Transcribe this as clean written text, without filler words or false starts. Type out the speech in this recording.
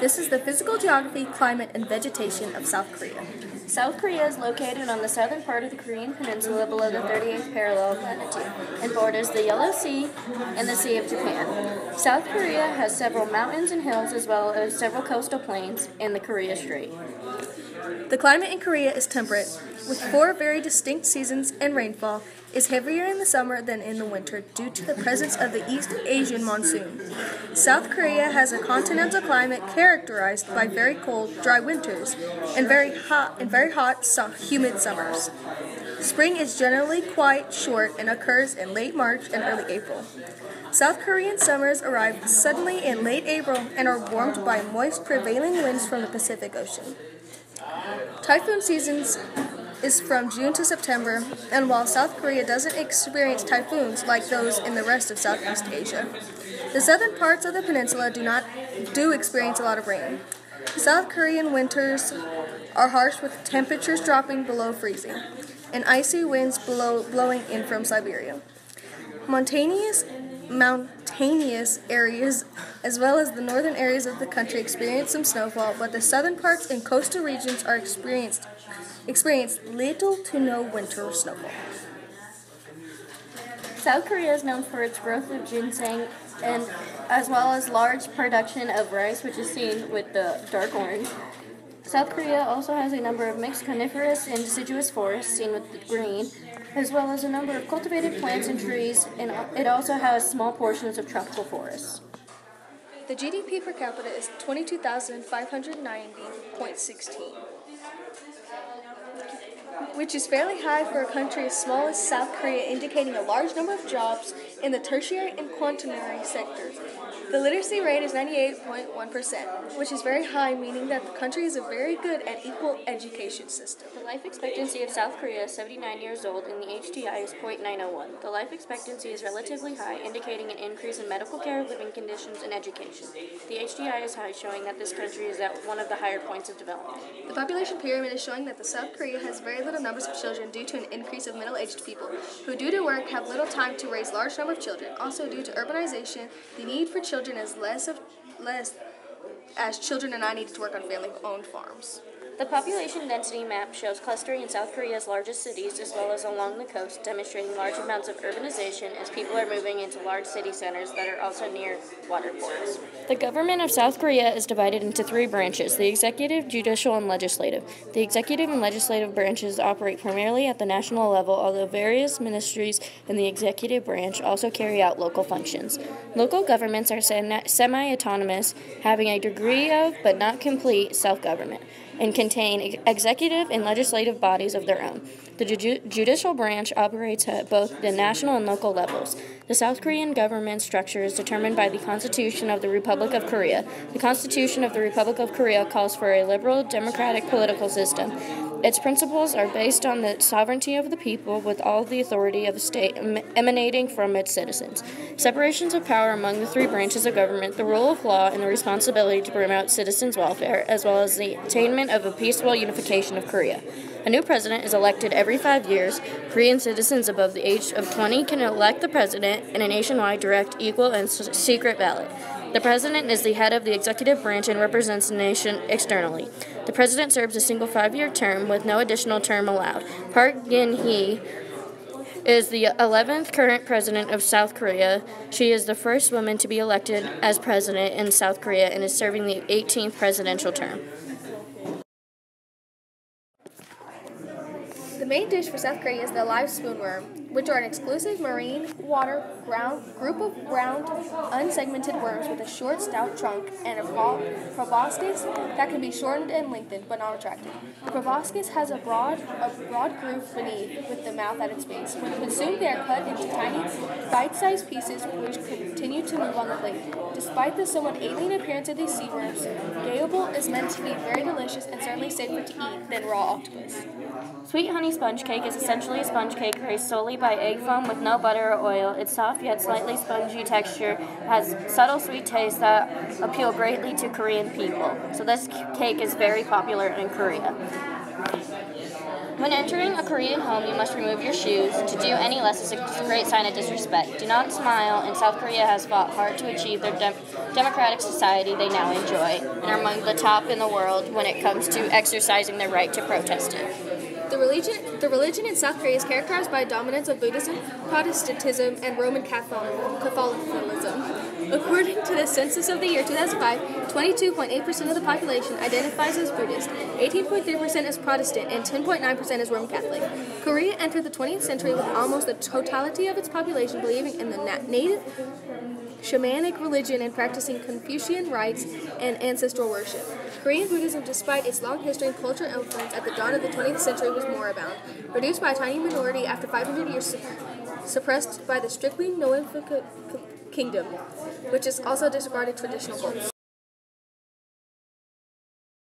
This is the physical geography, climate, and vegetation of South Korea. South Korea is located on the southern part of the Korean Peninsula below the 38th parallel of latitude and borders the Yellow Sea and the Sea of Japan. South Korea has several mountains and hills as well as several coastal plains and the Korea Strait. The climate in Korea is temperate, with 4 very distinct seasons, and rainfall is heavier in the summer than in the winter due to the presence of the East Asian monsoon. South Korea has a continental climate characterized by very cold, dry winters and very hot, humid summers. Spring is generally quite short and occurs in late March and early April. South Korean summers arrive suddenly in late April and are warmed by moist prevailing winds from the Pacific Ocean. Typhoon seasons is from June to September, and while South Korea doesn't experience typhoons like those in the rest of Southeast Asia, the southern parts of the peninsula do experience a lot of rain. South Korean winters are harsh with temperatures dropping below freezing, and icy winds blowing in from Siberia. Mountainous areas, as well as the northern areas of the country, experience some snowfall, but the southern parts and coastal regions are experience little to no winter snowfall. South Korea is known for its growth of ginseng and as well as large production of rice, which is seen with the dark orange. South Korea also has a number of mixed coniferous and deciduous forests, seen with the green, as well as a number of cultivated plants and trees, and it also has small portions of tropical forests. The GDP per capita is 22,590.16, which is fairly high for a country as small as South Korea, indicating a large number of jobs in the tertiary and quaternary sectors. The literacy rate is 98.1%, which is very high, meaning that the country is a very good and equal education system. The life expectancy of South Korea is 79 years old, and the HDI is 0.901. The life expectancy is relatively high, indicating an increase in medical care, living conditions, and education. The HDI is high, showing that this country is at one of the higher points of development. The population pyramid is showing that the South Korea has very little numbers of children due to an increase of middle-aged people who, due to work, have little time to raise large number of children. Also, due to urbanization, the need for children is less as children are not needed to work on family-owned farms. The population density map shows clustering in South Korea's largest cities as well as along the coast, demonstrating large amounts of urbanization as people are moving into large city centers that are also near waterports. The government of South Korea is divided into 3 branches: the executive, judicial, and legislative. The executive and legislative branches operate primarily at the national level, although various ministries in the executive branch also carry out local functions. Local governments are semi-autonomous, having a degree of, but not complete, self-government, and contain executive and legislative bodies of their own. The judicial branch operates at both the national and local levels. The South Korean government structure is determined by the Constitution of the Republic of Korea. The Constitution of the Republic of Korea calls for a liberal, democratic political system. Its principles are based on the sovereignty of the people, with all the authority of the state emanating from its citizens. Separations of power among the 3 branches of government, the rule of law, and the responsibility to promote citizens' welfare, as well as the attainment of a peaceful unification of Korea. A new president is elected every 5 years. Korean citizens above the age of 20 can elect the president in a nationwide, direct, equal, and secret ballot. The president is the head of the executive branch and represents the nation externally. The president serves a single 5-year term with no additional term allowed. Park Geun-hye is the 11th current president of South Korea. She is the first woman to be elected as president in South Korea and is serving the 18th presidential term. The main dish for South Korea is the live spoonworm, which are an exclusive marine water group of ground, unsegmented worms with a short, stout trunk and a proboscis that can be shortened and lengthened, but not retracted. The proboscis has a broad groove beneath, with the mouth at its base. When consumed, they are cut into tiny, bite-sized pieces, which continue to move on the plate. Despite the somewhat alien appearance of these sea worms, gayable is meant to be very delicious and certainly safer to eat than raw octopus. Sweet honey sponge cake is essentially a sponge cake raised solely by egg foam with no butter or oil. Its soft yet slightly spongy texture has subtle sweet tastes that appeal greatly to Korean people. So this cake is very popular in Korea. When entering a Korean home, you must remove your shoes. To do any less is a great sign of disrespect. Do not smile, and South Korea has fought hard to achieve their democratic society they now enjoy, and are among the top in the world when it comes to exercising their right to protest it. The religion in South Korea is characterized by a dominance of Buddhism, Protestantism, and Roman Catholicism. According to the census of the year 2005, 22.8% of the population identifies as Buddhist, 18.3% as Protestant, and 10.9% as Roman Catholic. Korea entered the 20th century with almost the totality of its population believing in the native shamanic religion and practicing Confucian rites and ancestral worship. Korean Buddhism, despite its long history and cultural influence at the dawn of the 20th century, was moribund, reduced by a tiny minority after 500 years, suppressed by the strictly Noahic kingdom, which is also disregarded traditional cults.